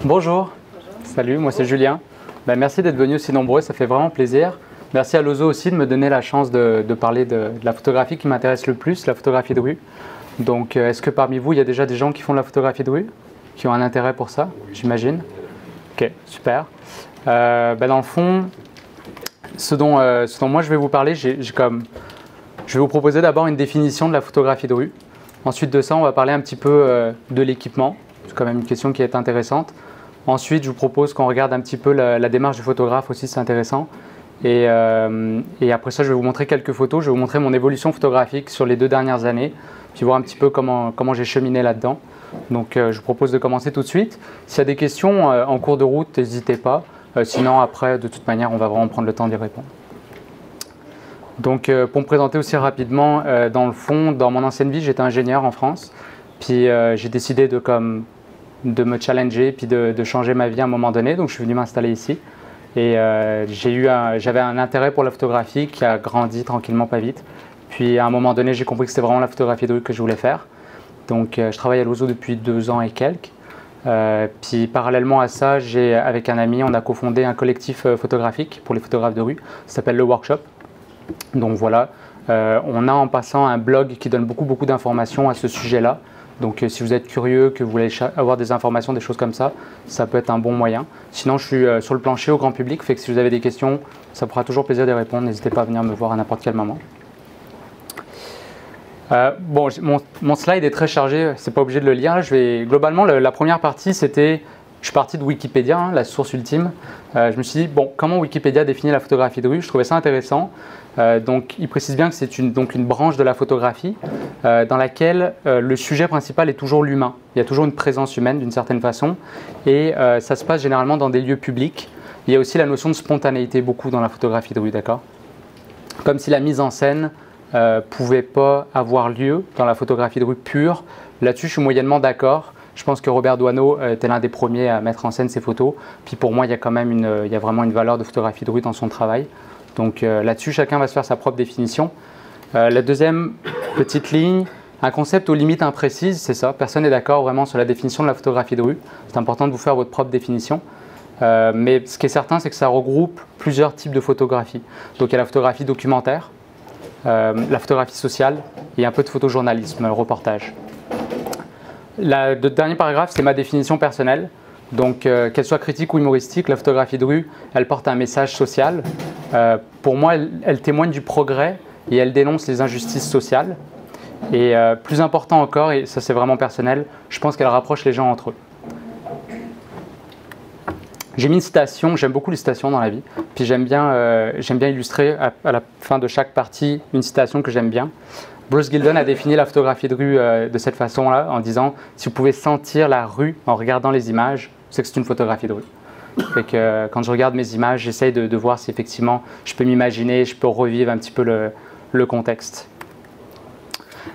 Bonjour. Salut, moi c'est Julien. Merci d'être venus aussi nombreux, ça fait vraiment plaisir. Merci à Lozo aussi de me donner la chance de parler de la photographie qui m'intéresse le plus, la photographie de rue. Donc est-ce que parmi vous, il y a déjà des gens qui font de la photographie de rue, qui ont un intérêt pour ça, j'imagine? Ok, super. Dans le fond, ce dont moi je vais vous parler, je vais vous proposer d'abord une définition de la photographie de rue. Ensuite de ça, on va parler un petit peu de l'équipement. C'est quand même une question qui est intéressante. Ensuite, je vous propose qu'on regarde un petit peu la démarche du photographe aussi, c'est intéressant. Et après ça, je vais vous montrer quelques photos. Je vais vous montrer mon évolution photographique sur les 2 dernières années, puis voir un petit peu comment j'ai cheminé là-dedans. Donc, je vous propose de commencer tout de suite. S'il y a des questions en cours de route, n'hésitez pas. Sinon, après, de toute manière, on va vraiment prendre le temps d'y répondre. Donc, pour me présenter aussi rapidement, dans le fond, dans mon ancienne vie, j'étais ingénieur en France. Puis, j'ai décidé de me challenger, puis de changer ma vie à un moment donné. Donc, je suis venu m'installer ici. Et j'avais un intérêt pour la photographie qui a grandi tranquillement, pas vite. Puis, à un moment donné, j'ai compris que c'était vraiment la photographie de rue que je voulais faire. Donc, je travaille à Lozo depuis 2 ans et quelques. Puis parallèlement à ça, avec un ami, on a cofondé un collectif photographique pour les photographes de rue. Ça s'appelle Le Workshop. Donc voilà, on a en passant un blog qui donne beaucoup d'informations à ce sujet-là. Donc si vous êtes curieux, que vous voulez avoir des informations, des choses comme ça peut être un bon moyen. Sinon, je suis sur le plancher au grand public, fait que si vous avez des questions, ça fera toujours plaisir de répondre. N'hésitez pas à venir me voir à n'importe quel moment. Mon slide est très chargé, c'est pas obligé de le lire. Globalement, la première partie, je suis parti de Wikipédia, la source ultime. Je me suis dit, comment Wikipédia définit la photographie de rue? Je trouvais ça intéressant. Donc, il précise bien que c'est une branche de la photographie dans laquelle le sujet principal est toujours l'humain. Il y a toujours une présence humaine d'une certaine façon. Et ça se passe généralement dans des lieux publics. Il y a aussi la notion de spontanéité beaucoup dans la photographie de rue, d'accord? Comme si la mise en scène pouvait pas avoir lieu dans la photographie de rue pure. Là-dessus, je suis moyennement d'accord. Je pense que Robert Doisneau était l'un des premiers à mettre en scène ses photos. Puis pour moi, il y a vraiment une valeur de photographie de rue dans son travail. Donc là-dessus, chacun va se faire sa propre définition. La deuxième petite ligne, un concept aux limites imprécises, c'est ça. Personne n'est d'accord vraiment sur la définition de la photographie de rue. C'est important de vous faire votre propre définition. Mais ce qui est certain, c'est que ça regroupe plusieurs types de photographie. Donc il y a la photographie documentaire, la photographie sociale et un peu de photojournalisme, reportage. Le dernier paragraphe, c'est ma définition personnelle. Donc, qu'elle soit critique ou humoristique, la photographie de rue, elle porte un message social. Pour moi, elle témoigne du progrès et elle dénonce les injustices sociales. Et plus important encore, et ça c'est vraiment personnel, je pense qu'elle rapproche les gens entre eux. J'ai mis une citation, j'aime beaucoup les citations dans la vie, puis j'aime bien illustrer à la fin de chaque partie une citation que j'aime bien. Bruce Gilden a défini la photographie de rue de cette façon-là, en disant « Si vous pouvez sentir la rue en regardant les images, c'est que c'est une photographie de rue. » Et que quand je regarde mes images, j'essaye de voir si effectivement je peux m'imaginer, je peux revivre un petit peu le contexte.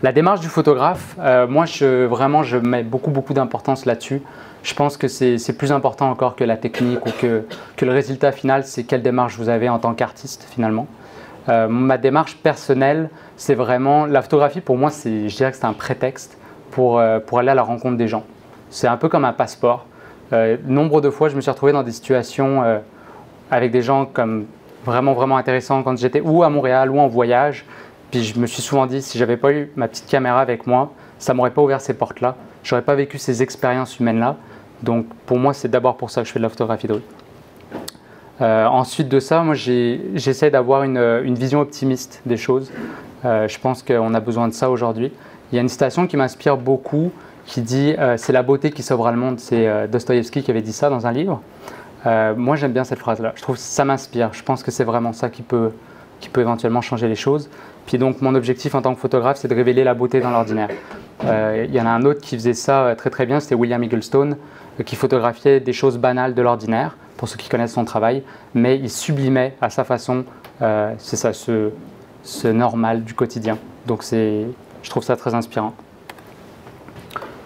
La démarche du photographe, moi je mets beaucoup d'importance là-dessus. Je pense que c'est plus important encore que la technique ou que le résultat final, c'est quelle démarche vous avez en tant qu'artiste finalement. Ma démarche personnelle, c'est vraiment, la photographie pour moi, je dirais que c'est un prétexte pour aller à la rencontre des gens. C'est un peu comme un passeport. Nombre de fois, je me suis retrouvé dans des situations avec des gens comme vraiment intéressants quand j'étais ou à Montréal ou en voyage. Puis je me suis souvent dit, si j'avais pas eu ma petite caméra avec moi, ça m'aurait pas ouvert ces portes-là. J'aurais pas vécu ces expériences humaines-là. Donc pour moi, c'est d'abord pour ça que je fais de la photographie de rue. Ensuite de ça, moi j'essaie d'avoir une vision optimiste des choses. Je pense qu'on a besoin de ça aujourd'hui. Il y a une citation qui m'inspire beaucoup qui dit c'est la beauté qui sauvera le monde. C'est Dostoïevski qui avait dit ça dans un livre. Moi j'aime bien cette phrase-là. Je trouve que ça m'inspire. Je pense que c'est vraiment ça qui peut éventuellement changer les choses. Puis donc mon objectif en tant que photographe, c'est de révéler la beauté dans l'ordinaire. Il y en a un autre qui faisait ça très bien, c'était William Eggleston, qui photographiait des choses banales de l'ordinaire, pour ceux qui connaissent son travail, mais il sublimait à sa façon, c'est ça, ce normal du quotidien. Donc je trouve ça très inspirant.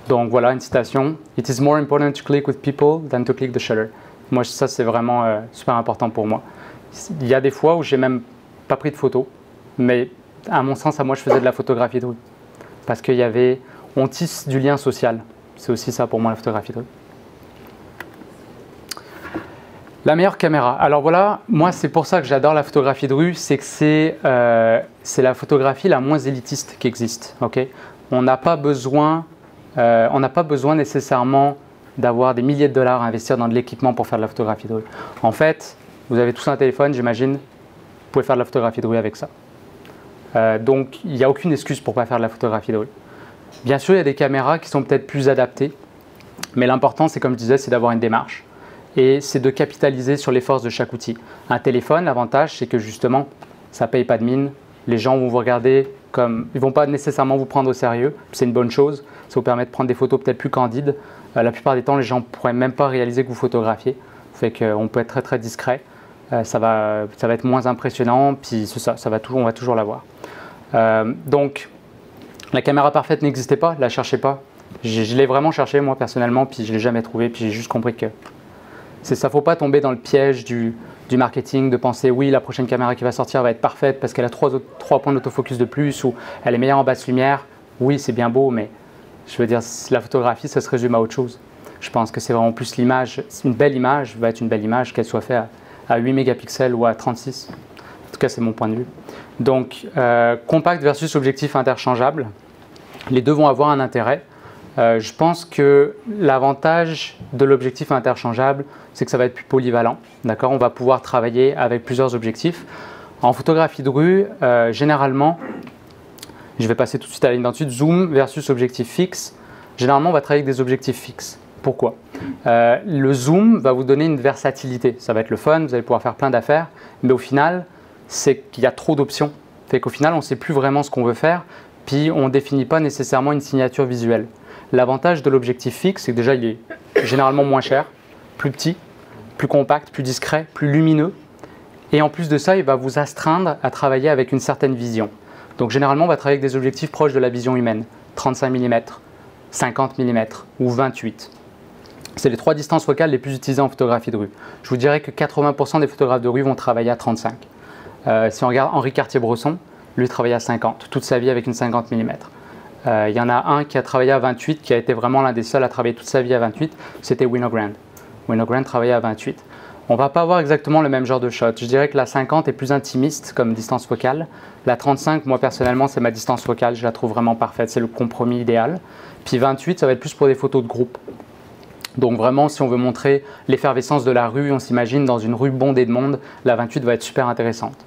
Donc voilà une citation. « It is more important to click with people than to click the shutter ». Moi, ça c'est vraiment super important pour moi. Il y a des fois où j'ai même pas pris de photos, mais à mon sens, moi je faisais de la photographie de rue. Parce on tisse du lien social. C'est aussi ça pour moi la photographie de rue. La meilleure caméra. Alors voilà, moi c'est pour ça que j'adore la photographie de rue, c'est que c'est la photographie la moins élitiste qui existe. Okay, on n'a pas besoin nécessairement d'avoir des milliers de dollars à investir dans de l'équipement pour faire de la photographie de rue. En fait, vous avez tous un téléphone, j'imagine, vous pouvez faire de la photographie de rue avec ça. Donc il n'y a aucune excuse pour ne pas faire de la photographie de rue. Bien sûr, il y a des caméras qui sont peut-être plus adaptées, mais l'important, c'est comme je disais, c'est d'avoir une démarche. Et c'est de capitaliser sur les forces de chaque outil. Un téléphone, l'avantage, c'est que justement, ça ne paye pas de mine. Les gens vont vous regarder comme... Ils ne vont pas nécessairement vous prendre au sérieux. C'est une bonne chose. Ça vous permet de prendre des photos peut-être plus candides. La plupart des temps, les gens ne pourraient même pas réaliser que vous photographiez. Fait qu'on peut être très très discret. Ça va être moins impressionnant. Puis c'est ça, on va toujours l'avoir. Donc, la caméra parfaite n'existait pas. Ne la cherchez pas. Je l'ai vraiment cherché moi personnellement. Puis je ne l'ai jamais trouvé. Puis j'ai juste compris que... C'est ça, il ne faut pas tomber dans le piège du marketing, de penser oui, la prochaine caméra qui va sortir va être parfaite parce qu'elle a 3 points d'autofocus de plus ou elle est meilleure en basse lumière. Oui, c'est bien beau, mais je veux dire, la photographie, ça se résume à autre chose. Je pense que c'est vraiment plus l'image. Une belle image va être une belle image, qu'elle soit faite à 8 mégapixels ou à 36. En tout cas, c'est mon point de vue. Donc, compact versus objectif interchangeable, les deux vont avoir un intérêt. Je pense que l'avantage de l'objectif interchangeable, c'est que ça va être plus polyvalent. On va pouvoir travailler avec plusieurs objectifs. En photographie de rue, généralement, je vais passer tout de suite à la ligne d'en dessus, zoom versus objectif fixe. Généralement, on va travailler avec des objectifs fixes. Pourquoi? Le zoom va vous donner une versatilité. Ça va être le fun, vous allez pouvoir faire plein d'affaires, mais au final, c'est qu'il y a trop d'options. Fait qu'au final, on ne sait plus vraiment ce qu'on veut faire, puis on ne définit pas nécessairement une signature visuelle. L'avantage de l'objectif fixe, c'est que déjà, il est généralement moins cher, plus petit, plus compact, plus discret, plus lumineux. Et en plus de ça, il va vous astreindre à travailler avec une certaine vision. Donc généralement, on va travailler avec des objectifs proches de la vision humaine, 35 mm, 50 mm ou 28. C'est les 3 distances focales les plus utilisées en photographie de rue. Je vous dirais que 80% des photographes de rue vont travailler à 35. Si on regarde Henri Cartier-Bresson, lui travaille à 50, toute sa vie avec une 50 mm. Il y en a un qui a travaillé à 28, qui a été vraiment l'un des seuls à travailler toute sa vie à 28, c'était Winogrand. Winogrand travaillait à 28. On ne va pas avoir exactement le même genre de shot. Je dirais que la 50 est plus intimiste comme distance focale. La 35, moi personnellement, c'est ma distance focale, je la trouve vraiment parfaite, c'est le compromis idéal. Puis 28, ça va être plus pour des photos de groupe. Donc vraiment, si on veut montrer l'effervescence de la rue, on s'imagine dans une rue bondée de monde, la 28 va être super intéressante.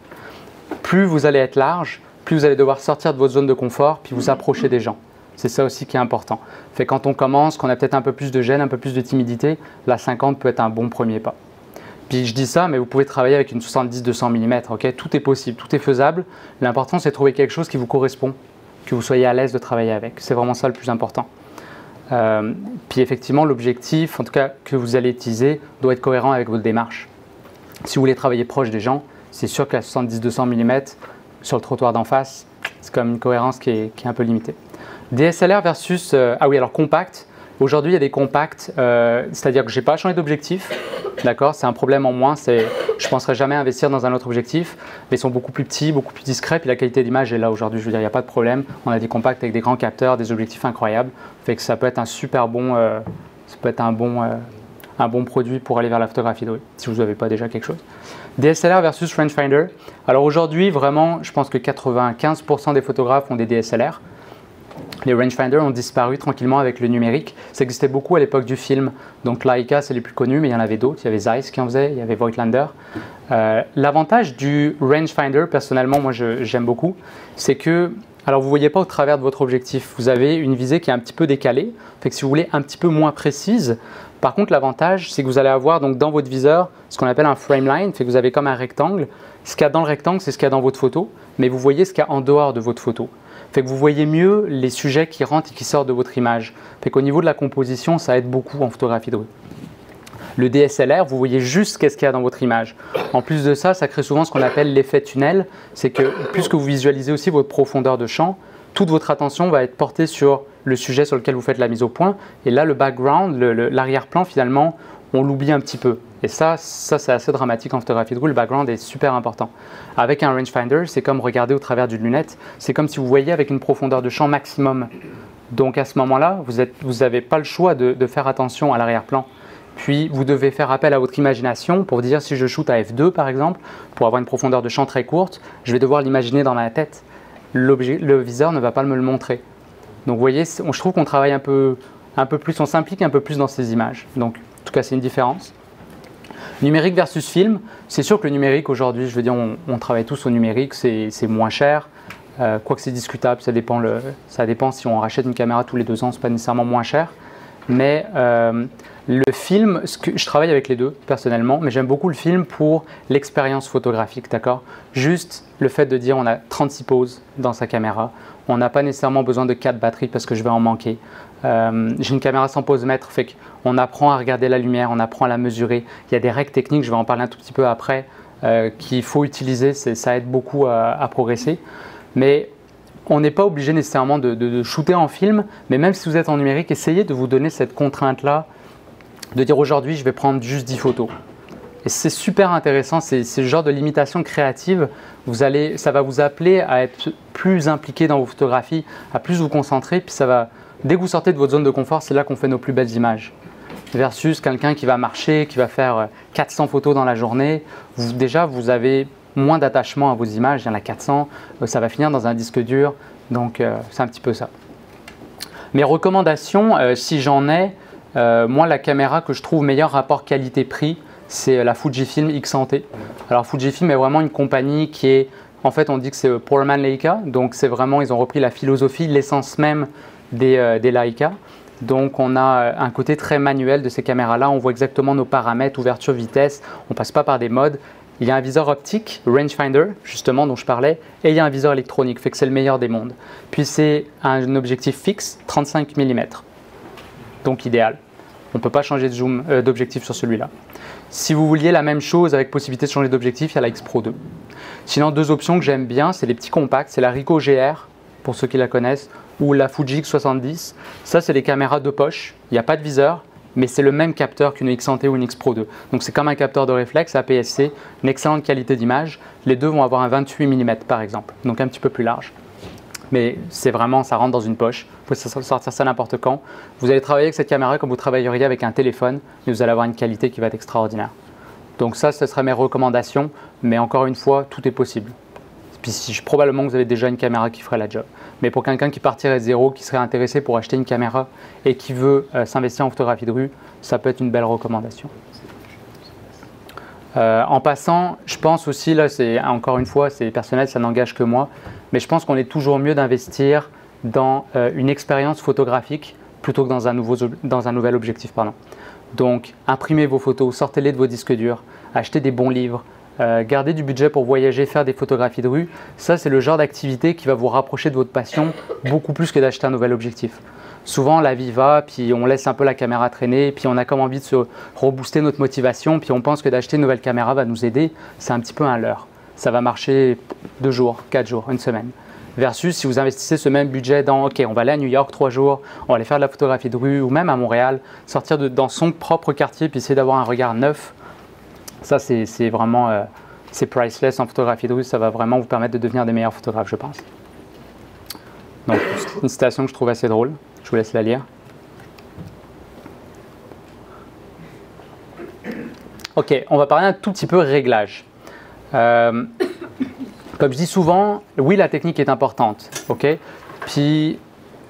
Plus vous allez être large, plus vous allez devoir sortir de votre zone de confort, puis vous approcher des gens. C'est ça aussi qui est important. Fait quand on commence, qu'on a peut-être un peu plus de gêne, un peu plus de timidité, la 50 peut être un bon premier pas. Puis je dis ça, mais vous pouvez travailler avec une 70-200 mm, okay? Tout est possible, tout est faisable. L'important, c'est de trouver quelque chose qui vous correspond, que vous soyez à l'aise de travailler avec. C'est vraiment ça le plus important. Puis effectivement, l'objectif, en tout cas que vous allez utiliser, doit être cohérent avec votre démarche. Si vous voulez travailler proche des gens, c'est sûr que la 70-200 mm sur le trottoir d'en face, c'est comme une cohérence qui est un peu limitée. DSLR versus, ah oui, alors compact. Aujourd'hui, il y a des compacts, c'est-à-dire que je n'ai pas changé d'objectif, d'accord, c'est un problème en moins, je ne penserai jamais investir dans un autre objectif, mais ils sont beaucoup plus petits, beaucoup plus discrets, puis la qualité d'image est là aujourd'hui, je veux dire, il n'y a pas de problème. On a des compacts avec des grands capteurs, des objectifs incroyables, fait que ça peut être un super bon, ça peut être un bon produit pour aller vers la photographie de rue, si vous n'avez pas déjà quelque chose. DSLR versus rangefinder. Alors aujourd'hui, vraiment, je pense que 95% des photographes ont des DSLR. Les rangefinders ont disparu tranquillement avec le numérique. Ça existait beaucoup à l'époque du film. Donc Leica, c'est les plus connus, mais il y en avait d'autres. Il y avait Zeiss qui en faisait, il y avait Voigtlander. L'avantage du rangefinder, personnellement, moi j'aime beaucoup, c'est que, alors vous ne voyez pas au travers de votre objectif. Vous avez une visée qui est un petit peu décalée. Fait que si vous voulez un petit peu moins précise, par contre l'avantage, c'est que vous allez avoir donc dans votre viseur ce qu'on appelle un frame line. Fait que vous avez comme un rectangle. Ce qu'il y a dans le rectangle, c'est ce qu'il y a dans votre photo, mais vous voyez ce qu'il y a en dehors de votre photo. Fait que vous voyez mieux les sujets qui rentrent et qui sortent de votre image. Fait qu'au niveau de la composition, ça aide beaucoup en photographie de rue. Le DSLR, vous voyez juste qu'est-ce qu'il y a dans votre image. En plus de ça, ça crée souvent ce qu'on appelle l'effet tunnel. C'est que plus que vous visualisez aussi votre profondeur de champ, toute votre attention va être portée sur le sujet sur lequel vous faites la mise au point. Et là, le background, l'arrière-plan, finalement, on l'oublie un petit peu. Et ça c'est assez dramatique en photographie de rue. Le background est super important. Avec un rangefinder, c'est comme regarder au travers d'une lunette. C'est comme si vous voyiez avec une profondeur de champ maximum. Donc à ce moment-là, vous n'avez pas le choix de faire attention à l'arrière-plan. Puis vous devez faire appel à votre imagination pour dire si je shoot à f2 par exemple, pour avoir une profondeur de champ très courte, je vais devoir l'imaginer dans ma tête. Le viseur ne va pas me le montrer. Donc vous voyez, je trouve qu'on travaille un peu plus, on s'implique un peu plus dans ces images. Donc en tout cas c'est une différence. Numérique versus film, c'est sûr que le numérique aujourd'hui, je veux dire, on travaille tous au numérique, c'est moins cher. Quoique c'est discutable, ça dépend si on rachète une caméra tous les 2 ans, c'est pas nécessairement moins cher. Mais le film, je travaille avec les deux personnellement, mais j'aime beaucoup le film pour l'expérience photographique, d'accord? Juste le fait de dire on a 36 poses dans sa caméra, on n'a pas nécessairement besoin de 4 batteries parce que je vais en manquer. J'ai une caméra sans pose mètre, fait qu'on apprend à regarder la lumière, on apprend à la mesurer. Il y a des règles techniques, je vais en parler un tout petit peu après, qu'il faut utiliser, ça aide beaucoup à progresser. Mais on n'est pas obligé nécessairement de shooter en film, mais même si vous êtes en numérique, essayez de vous donner cette contrainte-là, de dire aujourd'hui je vais prendre juste 10 photos. Et c'est super intéressant, c'est le genre de limitation créative, ça va vous appeler à être plus impliqué dans vos photographies, à plus vous concentrer, puis ça va, dès que vous sortez de votre zone de confort, c'est là qu'on fait nos plus belles images. Versus quelqu'un qui va marcher, qui va faire 400 photos dans la journée, déjà vous avez moins d'attachement à vos images, il y en a 400, ça va finir dans un disque dur, donc c'est un petit peu ça. Mes recommandations, si j'en ai, moi la caméra que je trouve meilleur rapport qualité-prix, c'est la Fujifilm X100T. Alors Fujifilm est vraiment une compagnie qui est, en fait on dit que c'est Poor Man Leica, donc c'est vraiment, ils ont repris la philosophie, l'essence même des Leica. Donc on a un côté très manuel de ces caméras-là, on voit exactement nos paramètres, ouverture, vitesse, on ne passe pas par des modes. Il y a un viseur optique, rangefinder, justement, dont je parlais, et il y a un viseur électronique, fait que c'est le meilleur des mondes. Puis c'est un objectif fixe, 35 mm, donc idéal. On ne peut pas changer de zoom d'objectif sur celui-là. Si vous vouliez la même chose avec possibilité de changer d'objectif, il y a la X Pro 2. Sinon, 2 options que j'aime bien, c'est les petits compacts, c'est la Ricoh GR, pour ceux qui la connaissent, ou la Fuji X70. Ça, c'est des caméras de poche, il n'y a pas de viseur, mais c'est le même capteur qu'une X100T ou une X Pro 2. Donc c'est comme un capteur de réflexe APS-C, une excellente qualité d'image. Les deux vont avoir un 28 mm par exemple, donc un petit peu plus large. Mais c'est vraiment, ça rentre dans une poche. Vous pouvez sortir ça n'importe quand. Vous allez travailler avec cette caméra comme vous travailleriez avec un téléphone, et vous allez avoir une qualité qui va être extraordinaire. Donc ça, ce seraient mes recommandations, mais encore une fois, tout est possible. Puis probablement que vous avez déjà une caméra qui ferait la job. Mais pour quelqu'un qui partirait de zéro, qui serait intéressé pour acheter une caméra et qui veut s'investir en photographie de rue, ça peut être une belle recommandation. En passant, je pense aussi, là, encore une fois, c'est personnel, ça n'engage que moi, mais je pense qu'on est toujours mieux d'investir dans une expérience photographique plutôt que dans un nouvel objectif. Donc, imprimez vos photos, sortez-les de vos disques durs, achetez des bons livres, gardez du budget pour voyager, faire des photographies de rue. Ça, c'est le genre d'activité qui va vous rapprocher de votre passion beaucoup plus que d'acheter un nouvel objectif. Souvent, la vie va, puis on laisse un peu la caméra traîner, puis on a comme envie de se rebooster notre motivation, puis on pense que d'acheter une nouvelle caméra va nous aider. C'est un petit peu un leurre. Ça va marcher 2 jours, 4 jours, une semaine. Versus si vous investissez ce même budget dans, ok, on va aller à New York 3 jours, on va aller faire de la photographie de rue, ou même à Montréal, sortir dans son propre quartier, puis essayer d'avoir un regard neuf. Ça, c'est vraiment, c'est priceless en photographie de rue, ça va vraiment vous permettre de devenir des meilleurs photographes, je pense. Donc, une citation que je trouve assez drôle. Je vous laisse la lire. Ok, on va parler un tout petit peu réglage. Comme je dis souvent, oui, la technique est importante. Ok, puis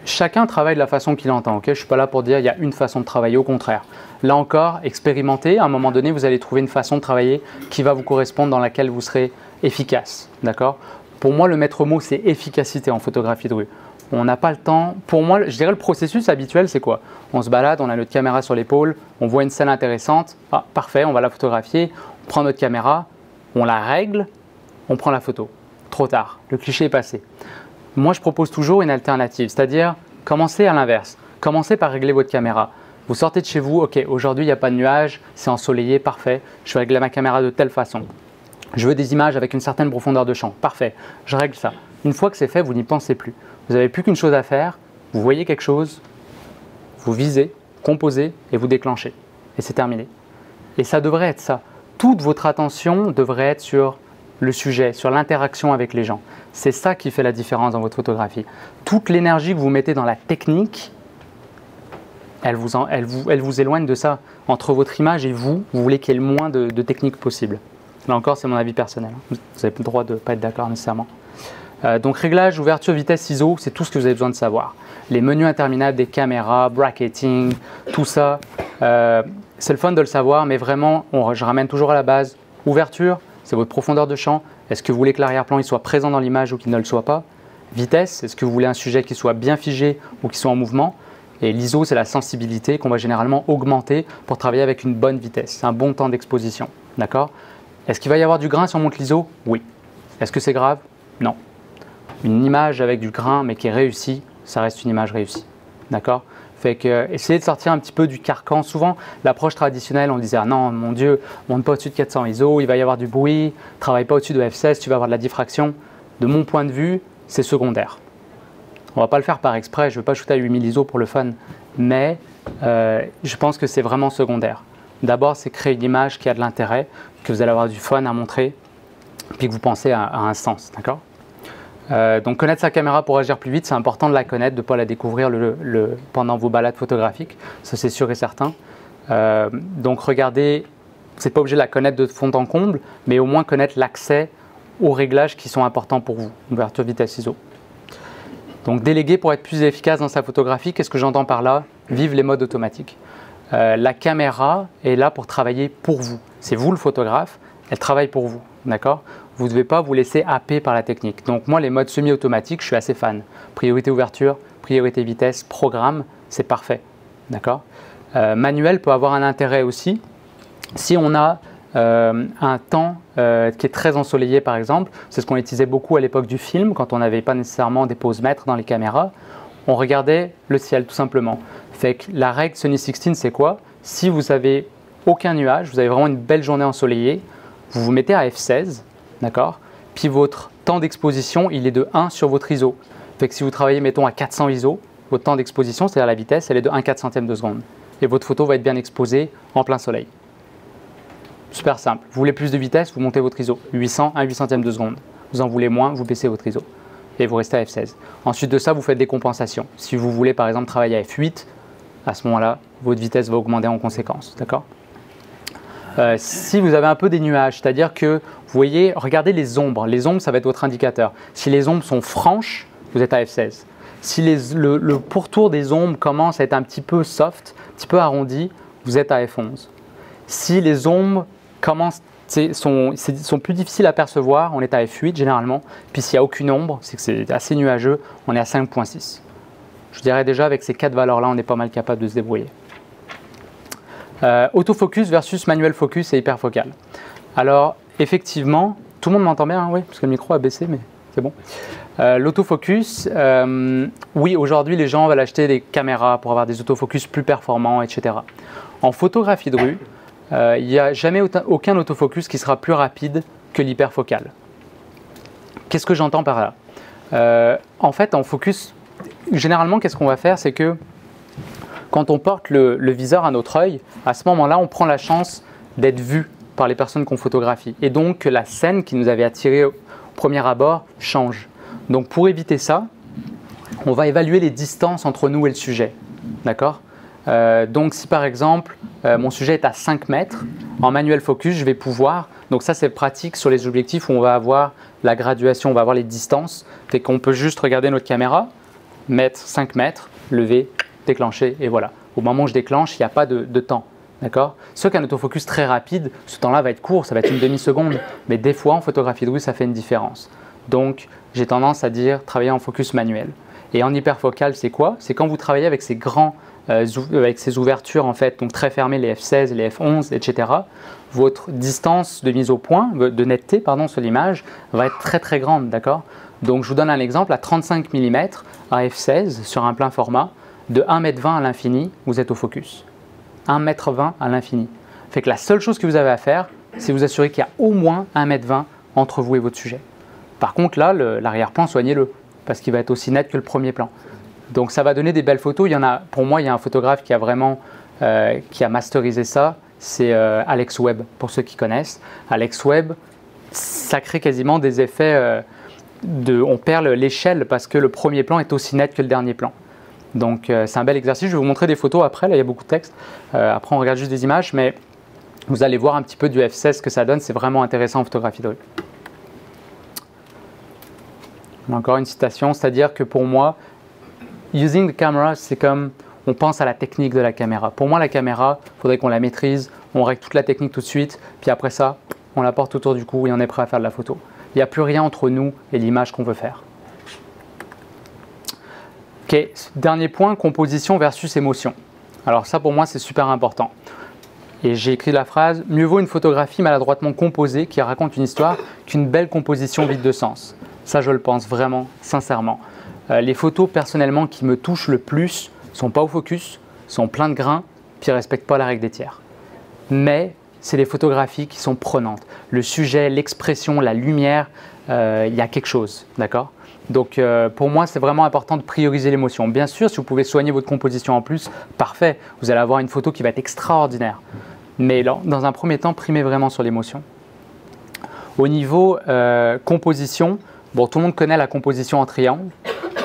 chacun travaille de la façon qu'il entend. Ok, je ne suis pas là pour dire il y a une façon de travailler, au contraire. Là encore, expérimentez. À un moment donné, vous allez trouver une façon de travailler qui va vous correspondre, dans laquelle vous serez efficace. D'accord ? Pour moi, le maître mot, c'est efficacité en photographie de rue. On n'a pas le temps. Pour moi, je dirais le processus habituel, c'est quoi? On se balade, on a notre caméra sur l'épaule, on voit une scène intéressante. Ah, parfait, on va la photographier. On prend notre caméra, on la règle, on prend la photo. Trop tard, le cliché est passé. Moi, je propose toujours une alternative, c'est-à-dire commencez à l'inverse. Commencez par régler votre caméra. Vous sortez de chez vous, ok, aujourd'hui il n'y a pas de nuages, c'est ensoleillé, parfait. Je vais régler ma caméra de telle façon. Je veux des images avec une certaine profondeur de champ, parfait. Je règle ça. Une fois que c'est fait, vous n'y pensez plus. Vous n'avez plus qu'une chose à faire, vous voyez quelque chose, vous visez, composez et vous déclenchez. Et c'est terminé. Et ça devrait être ça. Toute votre attention devrait être sur le sujet, sur l'interaction avec les gens. C'est ça qui fait la différence dans votre photographie. Toute l'énergie que vous mettez dans la technique, elle vous éloigne de ça. Entre votre image et vous voulez qu'il y ait le moins de techniques possible. Là encore, c'est mon avis personnel. Vous avez le droit de ne pas être d'accord nécessairement. Donc réglage, ouverture, vitesse, ISO, c'est tout ce que vous avez besoin de savoir. Les menus interminables des caméras, bracketing, tout ça, c'est le fun de le savoir, mais vraiment, je ramène toujours à la base. Ouverture, c'est votre profondeur de champ. Est-ce que vous voulez que l'arrière-plan soit présent dans l'image ou qu'il ne le soit pas? Vitesse, est-ce que vous voulez un sujet qui soit bien figé ou qui soit en mouvement? Et l'ISO, c'est la sensibilité qu'on va généralement augmenter pour travailler avec une bonne vitesse. C'est un bon temps d'exposition. D'accord? Est-ce qu'il va y avoir du grain si on monte l'ISO? Oui. Est-ce que c'est grave? Non. Une image avec du grain mais qui est réussie, ça reste une image réussie. D'accord? Fait que essayez de sortir un petit peu du carcan. Souvent, l'approche traditionnelle, on disait ah non, mon Dieu, monte pas au-dessus de 400 ISO, il va y avoir du bruit, travaille pas au-dessus de f16, tu vas avoir de la diffraction. De mon point de vue, c'est secondaire. On va pas le faire par exprès, je ne veux pas shooter à 8000 ISO pour le fun, mais je pense que c'est vraiment secondaire. D'abord, c'est créer une image qui a de l'intérêt, que vous allez avoir du fun à montrer, puis que vous pensez à un sens, d'accord? Donc connaître sa caméra pour agir plus vite, c'est important de la connaître, de ne pas la découvrir pendant vos balades photographiques, ça c'est sûr et certain. Donc regardez, c'est pas obligé de la connaître de fond en comble, mais au moins connaître l'accès aux réglages qui sont importants pour vous, ouverture, vitesse, ISO. Donc déléguer pour être plus efficace dans sa photographie, qu'est-ce que j'entends par là? Vive les modes automatiques. La caméra est là pour travailler pour vous. C'est vous le photographe, elle travaille pour vous, d'accord? Vous ne devez pas vous laisser happer par la technique. Donc moi, les modes semi-automatiques, je suis assez fan. Priorité ouverture, priorité vitesse, programme, c'est parfait, d'accord? Manuel peut avoir un intérêt aussi. Si on a un temps qui est très ensoleillé par exemple, c'est ce qu'on utilisait beaucoup à l'époque du film, quand on n'avait pas nécessairement des poses mètres dans les caméras, on regardait le ciel tout simplement. Fait que la règle Sony 16, c'est quoi? Si vous avez aucun nuage, vous avez vraiment une belle journée ensoleillée, vous vous mettez à f16, d'accord? Puis votre temps d'exposition, il est de 1 sur votre ISO. Fait que si vous travaillez, mettons, à 400 ISO, votre temps d'exposition, c'est-à-dire la vitesse, elle est de 1/400e de seconde. Et votre photo va être bien exposée en plein soleil. Super simple. Vous voulez plus de vitesse, vous montez votre ISO. 800, 1/800e de seconde. Vous en voulez moins, vous baissez votre ISO. Et vous restez à f16. Ensuite de ça, vous faites des compensations. Si vous voulez, par exemple, travailler à f8, à ce moment-là, votre vitesse va augmenter en conséquence. D'accord? Si vous avez un peu des nuages, c'est-à-dire que vous voyez, regardez les ombres. Les ombres, ça va être votre indicateur. Si les ombres sont franches, vous êtes à f16. Si le pourtour des ombres commence à être un petit peu soft, un petit peu arrondi, vous êtes à f11. Si les ombres sont plus difficiles à percevoir, on est à f8 généralement. Puis s'il n'y a aucune ombre, c'est que c'est assez nuageux, on est à 5.6. Je dirais déjà avec ces 4 valeurs-là, on est pas mal capable de se débrouiller. Autofocus versus manuel focus et hyperfocal. Alors effectivement, tout le monde m'entend bien, hein, oui, parce que le micro a baissé, mais c'est bon. L'autofocus, oui, aujourd'hui les gens veulent acheter des caméras pour avoir des autofocus plus performants, etc. En photographie de rue, il n'y a jamais aucun autofocus qui sera plus rapide que l'hyperfocal. Qu'est-ce que j'entends par là? En fait, en focus, généralement, qu'est-ce qu'on va faire? C'est que quand on porte le viseur à notre œil, à ce moment-là, on prend la chance d'être vu par les personnes qu'on photographie. Et donc, que la scène qui nous avait attiré au premier abord change. Donc, pour éviter ça, on va évaluer les distances entre nous et le sujet. D'accord? Donc, si par exemple, mon sujet est à 5 mètres, en manuel focus, je vais pouvoir, donc ça c'est pratique sur les objectifs où on va avoir la graduation, on va avoir les distances, fait qu'on peut juste regarder notre caméra, mettre 5 mètres, lever, déclencher et voilà. Au moment où je déclenche, il n'y a pas de temps. D'accord? Sauf qu'un autofocus très rapide, ce temps-là va être court, ça va être une demi-seconde, mais des fois en photographie de rue, ça fait une différence. Donc, j'ai tendance à dire travailler en focus manuel. Et en hyperfocal, c'est quoi? C'est quand vous travaillez avec ces grands, avec ces ouvertures en fait, donc très fermées, les f16, les f11, etc. Votre distance de mise au point, de netteté, pardon, sur l'image, va être très très grande, d'accord? Donc, je vous donne un exemple, à 35 mm à f16 sur un plein format, de 1,20 m à l'infini, vous êtes au focus. 1,20 m à l'infini. Fait que la seule chose que vous avez à faire, c'est vous assurer qu'il y a au moins 1,20 m entre vous et votre sujet. Par contre, là, l'arrière-plan, soignez-le, parce qu'il va être aussi net que le premier plan. Donc, ça va donner des belles photos. Pour moi, il y a un photographe qui a vraiment qui a masterisé ça, c'est Alex Webb, pour ceux qui connaissent. Alex Webb, ça crée quasiment des effets on perd l'échelle parce que le premier plan est aussi net que le dernier plan. Donc c'est un bel exercice. Je vais vous montrer des photos après, là il y a beaucoup de texte. Après on regarde juste des images, mais vous allez voir un petit peu du F16 ce que ça donne. C'est vraiment intéressant en photographie de rue. Encore une citation, c'est-à-dire que pour moi, using the camera, c'est comme on pense à la technique de la caméra. Pour moi, la caméra, il faudrait qu'on la maîtrise, on règle toute la technique tout de suite, puis après ça, on la porte autour du cou et on est prêt à faire de la photo. Il n'y a plus rien entre nous et l'image qu'on veut faire. Ok, dernier point, composition versus émotion. Alors ça, pour moi, c'est super important. Et j'ai écrit la phrase « Mieux vaut une photographie maladroitement composée qui raconte une histoire qu'une belle composition vide de sens ». Ça, je le pense vraiment, sincèrement. Les photos, personnellement, qui me touchent le plus ne sont pas au focus, sont pleins de grains, puis ne respectent pas la règle des tiers. Mais c'est des photographies qui sont prenantes. Le sujet, l'expression, la lumière, il y a quelque chose, d'accord ? Donc pour moi, c'est vraiment important de prioriser l'émotion. Bien sûr, si vous pouvez soigner votre composition en plus, parfait, vous allez avoir une photo qui va être extraordinaire. Mais là, dans un premier temps, primez vraiment sur l'émotion. Au niveau composition, bon, tout le monde connaît la composition en triangle.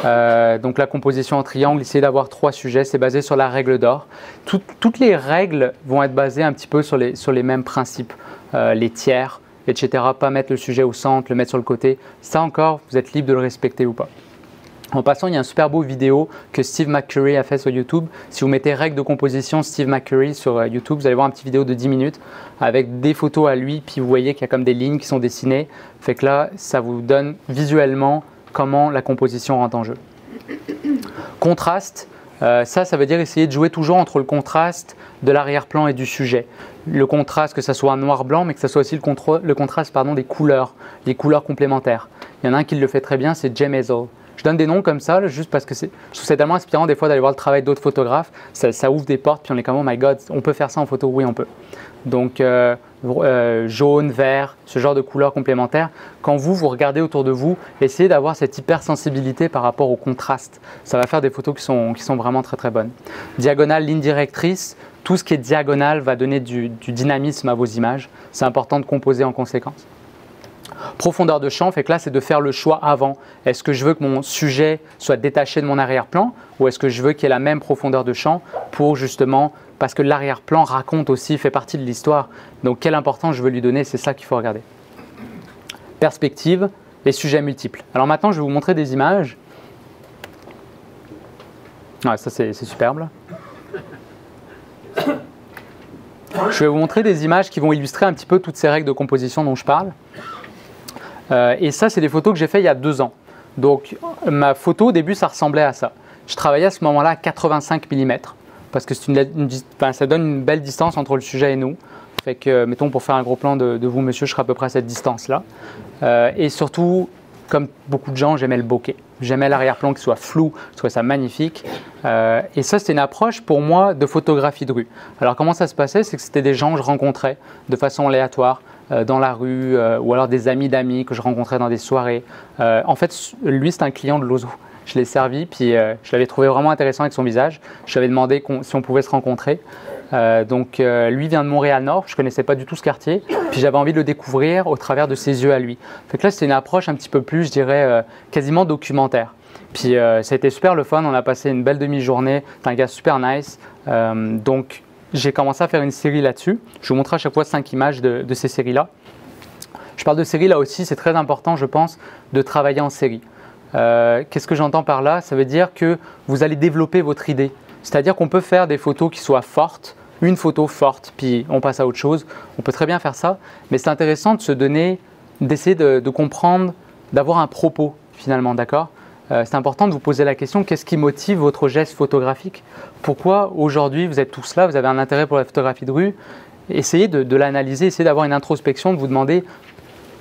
Donc la composition en triangle, essayez d'avoir 3 sujets, c'est basé sur la règle d'or. Toutes les règles vont être basées un petit peu sur les mêmes principes, les tiers, etc. Pas mettre le sujet au centre, le mettre sur le côté. Ça encore, vous êtes libre de le respecter ou pas. En passant, il y a un super beau vidéo que Steve McCurry a fait sur YouTube. Si vous mettez règles de composition Steve McCurry sur YouTube, vous allez voir une petite vidéo de 10 minutes avec des photos à lui, puis vous voyez qu'il y a comme des lignes qui sont dessinées. Fait que là, ça vous donne visuellement comment la composition rentre en jeu. Contraste, ça veut dire essayer de jouer toujours entre le contraste de l'arrière-plan et du sujet. Le contraste, que ce soit noir-blanc, mais que ce soit aussi le contraste des couleurs, les couleurs complémentaires. Il y en a un qui le fait très bien, c'est Jay Maisel. Je donne des noms comme ça, juste parce que je trouve c'est tellement inspirant des fois d'aller voir le travail d'autres photographes. Ça ouvre des portes, puis on est comme « Oh my God, on peut faire ça en photo ?» Oui, on peut. Donc, jaune, vert, ce genre de couleurs complémentaires. Quand vous regardez autour de vous, essayez d'avoir cette hypersensibilité par rapport au contraste. Ça va faire des photos qui sont vraiment très très bonnes. Diagonale, ligne directrice, tout ce qui est diagonal va donner du dynamisme à vos images. C'est important de composer en conséquence. Profondeur de champ, fait que là, c'est de faire le choix avant. Est-ce que je veux que mon sujet soit détaché de mon arrière-plan ou est-ce que je veux qu'il y ait la même profondeur de champ pour justement, parce que l'arrière-plan raconte aussi, fait partie de l'histoire. Donc, quelle importance je veux lui donner, c'est ça qu'il faut regarder. Perspective et sujets multiples. Alors maintenant, je vais vous montrer des images. Ah, ça, c'est superbe. Je vais vous montrer des images qui vont illustrer un petit peu toutes ces règles de composition dont je parle. Et ça, c'est des photos que j'ai fait il y a 2 ans. Donc, ma photo, au début, ça ressemblait à ça. Je travaillais à ce moment-là à 85 mm parce que ça donne une belle distance entre le sujet et nous. Fait que, mettons, pour faire un gros plan de vous, monsieur, je serai à peu près à cette distance-là. Et surtout, comme beaucoup de gens, j'aimais le bokeh. J'aimais l'arrière-plan qui soit flou, je trouvais ça magnifique. Et ça, c'était une approche pour moi de photographie de rue. Alors, comment ça se passait? C'est que c'était des gens que je rencontrais de façon aléatoire dans la rue ou alors des amis d'amis que je rencontrais dans des soirées. En fait, lui, c'est un client de l'Ozo. Je l'ai servi, puis je l'avais trouvé vraiment intéressant avec son visage. Je lui avais demandé si on pouvait se rencontrer. Donc lui vient de Montréal-Nord, je ne connaissais pas du tout ce quartier, puis j'avais envie de le découvrir au travers de ses yeux à lui. Fait que là, c'était une approche un petit peu plus, je dirais, quasiment documentaire. Puis ça a été super le fun, on a passé une belle demi-journée, c'est un gars super nice. Donc j'ai commencé à faire une série là-dessus. Je vous montre à chaque fois 5 images de ces séries-là. Je parle de série là aussi, c'est très important, je pense, de travailler en série. Qu'est-ce que j'entends par là? Ça veut dire que vous allez développer votre idée. C'est-à-dire qu'on peut faire des photos qui soient fortes, une photo forte, puis on passe à autre chose. On peut très bien faire ça, mais c'est intéressant de se donner, d'essayer de comprendre, d'avoir un propos finalement, d'accord? C'est important de vous poser la question, qu'est-ce qui motive votre geste photographique? Pourquoi aujourd'hui vous êtes tous là, vous avez un intérêt pour la photographie de rue? Essayez de l'analyser, essayez d'avoir une introspection, de vous demander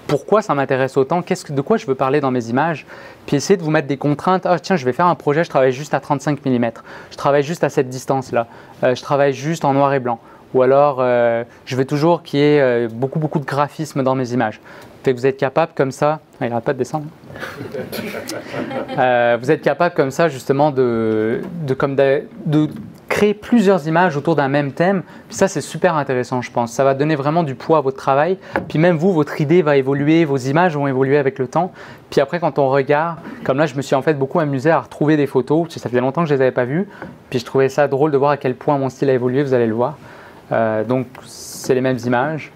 pourquoi ça m'intéresse autant, de quoi je veux parler dans mes images, puis essayez de vous mettre des contraintes. Ah tiens, je vais faire un projet, je travaille juste à 35 mm, je travaille juste à cette distance-là, je travaille juste en noir et blanc. ou alors je veux toujours qu'il y ait beaucoup de graphisme dans mes images. Fait que vous êtes capable comme ça, il n'arrête pas de descendre. Vous êtes capable comme ça justement de créer plusieurs images autour d'un même thème. Puis ça, c'est super intéressant, je pense. Ça va donner vraiment du poids à votre travail. Puis même vous, votre idée va évoluer, vos images vont évoluer avec le temps. Puis après, quand on regarde, comme là, je me suis en fait beaucoup amusé à retrouver des photos. Ça faisait longtemps que je ne les avais pas vues. Puis je trouvais ça drôle de voir à quel point mon style a évolué, vous allez le voir. Donc, c'est les mêmes images.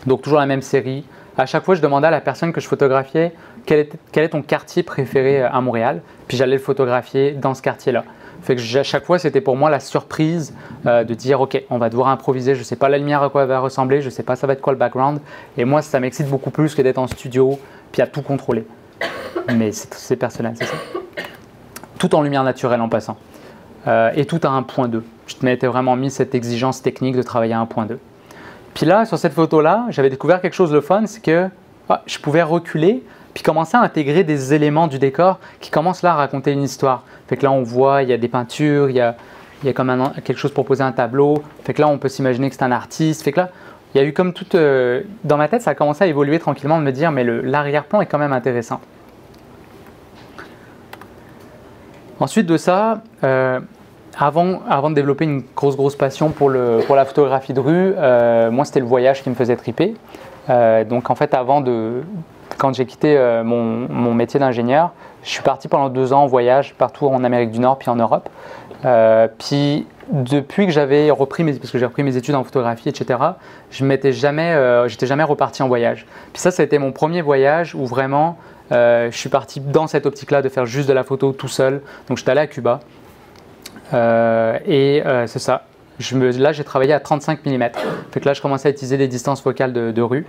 Donc, toujours la même série. À chaque fois, je demandais à la personne que je photographiais quel est ton quartier préféré à Montréal. Puis j'allais le photographier dans ce quartier-là. Fait que à chaque fois, c'était pour moi la surprise de dire ok, on va devoir improviser. Je ne sais pas la lumière à quoi elle va ressembler, je ne sais pas ça va être quoi le background. Et moi, ça m'excite beaucoup plus que d'être en studio puis à tout contrôler. Mais c'est personnel, c'est ça. Tout en lumière naturelle en passant. Et tout à 1.2. Je m'étais vraiment mis cette exigence technique de travailler à 1.2. Puis là, sur cette photo-là, j'avais découvert quelque chose de fun, c'est que je pouvais reculer puis commencer à intégrer des éléments du décor qui commencent là à raconter une histoire. Fait que là, on voit, il y a des peintures, il y a comme quelque chose pour poser un tableau. Fait que là, on peut s'imaginer que c'est un artiste. Fait que là, il y a eu comme tout… dans ma tête, ça a commencé à évoluer tranquillement, de me dire, mais l'arrière-plan est quand même intéressant. Ensuite de ça… Avant de développer une grosse passion pour la photographie de rue, moi c'était le voyage qui me faisait triper. Donc en fait quand j'ai quitté mon métier d'ingénieur, je suis parti pendant 2 ans en voyage partout en Amérique du Nord puis en Europe. Puis depuis que j'avais repris parce que j'ai repris mes études en photographie, etc., j'étais jamais reparti en voyage. Puis ça a été mon premier voyage où vraiment je suis parti dans cette optique-là de faire juste de la photo tout seul. Donc j'étais allé à Cuba. C'est ça. Là, j'ai travaillé à 35 mm. Fait que là, je commençais à utiliser des distances focales de rue.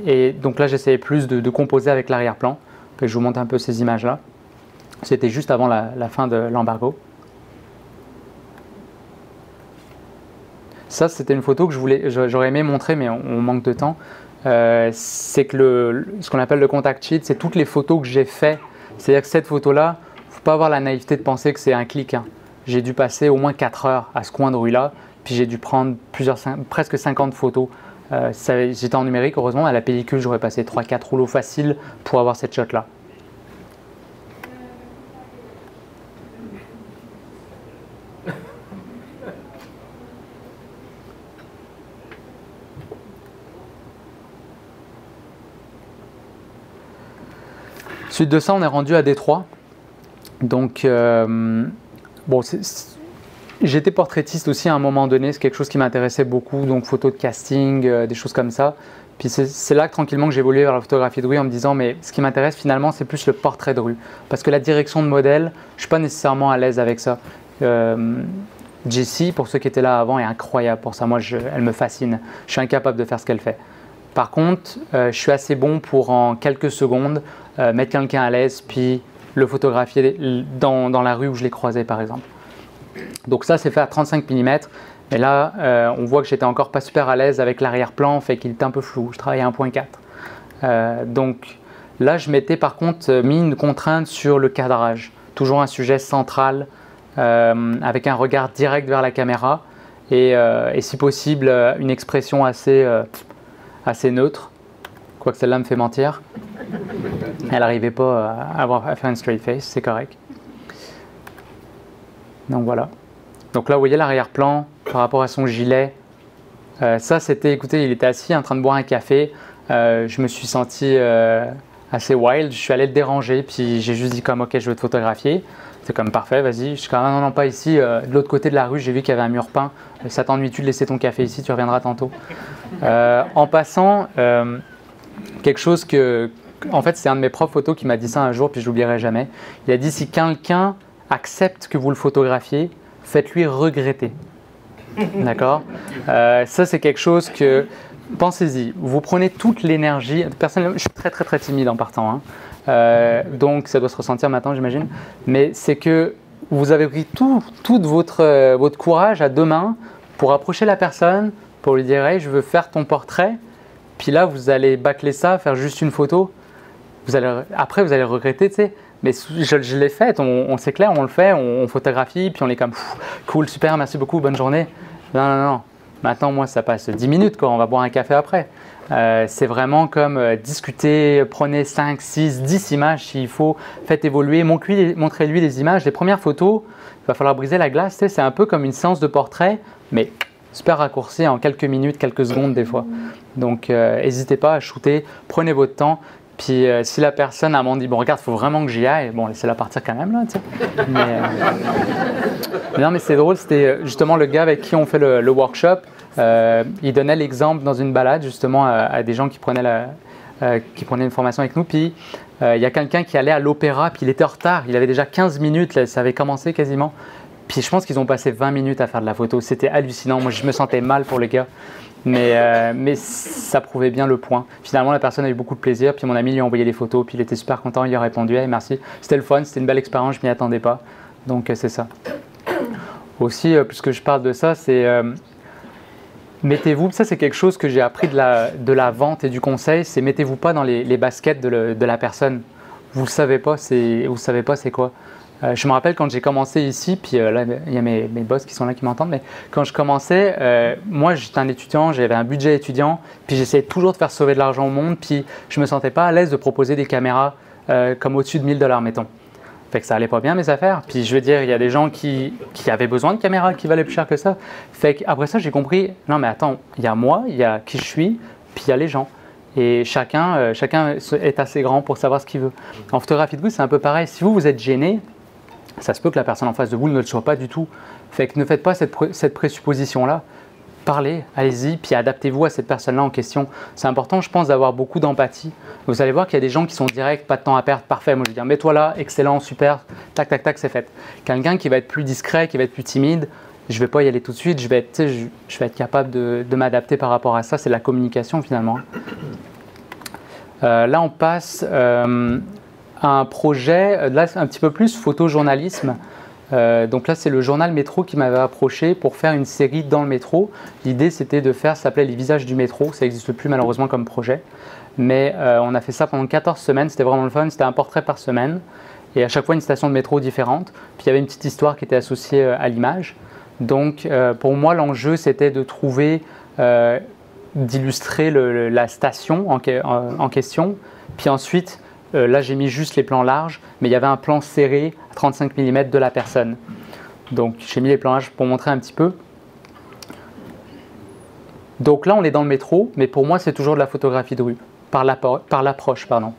Et donc là, j'essayais plus de composer avec l'arrière-plan. Je vous montre un peu ces images-là. C'était juste avant la fin de l'embargo. Ça, c'était une photo que j'aurais aimé montrer, mais on manque de temps. C'est que ce qu'on appelle le contact sheet, c'est toutes les photos que j'ai faites. C'est-à-dire que cette photo-là, il ne faut pas avoir la naïveté de penser que c'est un clic. Hein. J'ai dû passer au moins 4 heures à ce coin de rue-là, puis j'ai dû prendre presque 50 photos. J'étais en numérique, heureusement, à la pellicule, j'aurais passé 3-4 rouleaux faciles pour avoir cette shot-là. Suite de ça, on est rendu à Détroit. Donc, j'étais portraitiste aussi à un moment donné, c'est quelque chose qui m'intéressait beaucoup, donc photos de casting, des choses comme ça. Puis c'est là que tranquillement que j'ai évolué vers la photographie de rue en me disant mais ce qui m'intéresse finalement c'est plus le portrait de rue. Parce que la direction de modèle, je ne suis pas nécessairement à l'aise avec ça. Jessie, pour ceux qui étaient là avant, est incroyable pour ça. Moi, elle me fascine. Je suis incapable de faire ce qu'elle fait. Par contre, je suis assez bon pour en quelques secondes mettre quelqu'un à l'aise puis le photographier dans la rue où je l'ai croisé par exemple. Donc ça c'est fait à 35 mm, mais là on voit que j'étais encore pas super à l'aise avec l'arrière-plan, fait qu'il était un peu flou, je travaillais à 1.4. Donc là je m'étais par contre mis une contrainte sur le cadrage, toujours un sujet central avec un regard direct vers la caméra et si possible une expression assez neutre, quoique celle-là me fait mentir. Elle n'arrivait pas à faire une straight face, c'est correct. Donc voilà. Donc là, vous voyez l'arrière-plan par rapport à son gilet. Ça, c'était, écoutez, il était assis en train de boire un café. Je me suis senti assez wild. Je suis allé le déranger, puis j'ai juste dit comme, ok, je veux te photographier. C'est comme parfait, vas-y. Je suis comme, non, pas ici. De l'autre côté de la rue, j'ai vu qu'il y avait un mur peint. Ça t'ennuie-tu de laisser ton café ici? Tu reviendras tantôt. En passant, quelque chose que, en fait, c'est un de mes profs photos qui m'a dit ça un jour, puis je l'oublierai jamais. Il a dit si quelqu'un accepte que vous le photographiez, faites-lui regretter. D'accord? Ça, c'est quelque chose que, pensez-y, vous prenez toute l'énergie. Personnellement, je suis très timide en partant, hein. Donc ça doit se ressentir maintenant, j'imagine. Mais c'est que vous avez pris tout votre courage à 2 mains pour approcher la personne, pour lui dire hey, je veux faire ton portrait. Puis là, vous allez bâcler ça, faire juste une photo. Après, vous allez regretter, tu sais. Mais je l'ai fait, c'est clair, on le fait, on photographie, puis on est comme cool, super, merci beaucoup, bonne journée. Non, non, non. Maintenant, moi, ça passe 10 minutes, quoi. On va boire un café après. C'est vraiment comme discuter, prenez 5, 6, 10 images s'il faut, faites évoluer, montrez-lui les images. Les premières photos, il va falloir briser la glace. C'est un peu comme une séance de portrait, mais super raccourci en quelques minutes, quelques secondes des fois. Donc, n'hésitez pas à shooter, prenez votre temps. Puis si la personne a dit, bon regarde, il faut vraiment que j'y aille, bon laissez-la partir quand même là, tu sais. Mais non mais c'est drôle, c'était justement le gars avec qui on fait le workshop, il donnait l'exemple dans une balade justement à des gens qui prenaient une formation avec nous, puis il y a quelqu'un qui allait à l'opéra, puis il était en retard, il avait déjà 15 minutes, là, ça avait commencé quasiment. Puis je pense qu'ils ont passé 20 minutes à faire de la photo, c'était hallucinant, moi je me sentais mal pour le gars. Mais ça prouvait bien le point. Finalement, la personne a eu beaucoup de plaisir. Puis mon ami lui a envoyé les photos. Puis il était super content. Il a répondu hey, merci. C'était le fun. C'était une belle expérience. Je m'y attendais pas. Donc c'est ça. Aussi, puisque je parle de ça, c'est mettez-vous. Ça, c'est quelque chose que j'ai appris de la vente et du conseil. C'est mettez-vous pas dans les baskets de la personne. Vous ne savez pas c'est quoi. Je me rappelle quand j'ai commencé ici, puis là il y a mes boss qui sont là qui m'entendent, mais quand je commençais, moi j'étais un étudiant, j'avais un budget étudiant, puis j'essayais toujours de faire sauver de l'argent au monde, puis je me sentais pas à l'aise de proposer des caméras comme au-dessus de 1000 $, mettons. Fait que ça allait pas bien mes affaires. Puis je veux dire, il y a des gens qui avaient besoin de caméras qui valaient plus cher que ça. Fait qu'après ça, j'ai compris, non mais attends, il y a moi, il y a qui je suis, puis il y a les gens. Et chacun est assez grand pour savoir ce qu'il veut. En photographie de rue, c'est un peu pareil. Si vous êtes gêné, ça se peut que la personne en face de vous ne le soit pas du tout. Fait que ne faites pas cette présupposition-là. Parlez, allez-y, puis adaptez-vous à cette personne-là en question. C'est important, je pense, d'avoir beaucoup d'empathie. Vous allez voir qu'il y a des gens qui sont directs, pas de temps à perdre, parfait. Moi, je vais dire, mets-toi là, excellent, super, tac, tac, tac, c'est fait. Quelqu'un qui va être plus discret, qui va être plus timide, je ne vais pas y aller tout de suite, je vais être capable de m'adapter par rapport à ça. C'est la communication, finalement. Là, on passe un projet, là un petit peu plus photojournalisme. Donc là c'est le journal Métro qui m'avait approché pour faire une série dans le métro. L'idée c'était de faire, ça s'appelait Les Visages du métro, ça n'existe plus malheureusement comme projet. Mais on a fait ça pendant 14 semaines, c'était vraiment le fun, c'était un portrait par semaine. Et à chaque fois une station de métro différente. Puis il y avait une petite histoire qui était associée à l'image. Donc pour moi l'enjeu c'était de trouver, d'illustrer la station en question. Puis ensuite là, j'ai mis juste les plans larges, mais il y avait un plan serré à 35 mm de la personne. Donc, j'ai mis les plans larges pour montrer un petit peu. Donc là, on est dans le métro, mais pour moi, c'est toujours de la photographie de rue, par l'approche, pardon.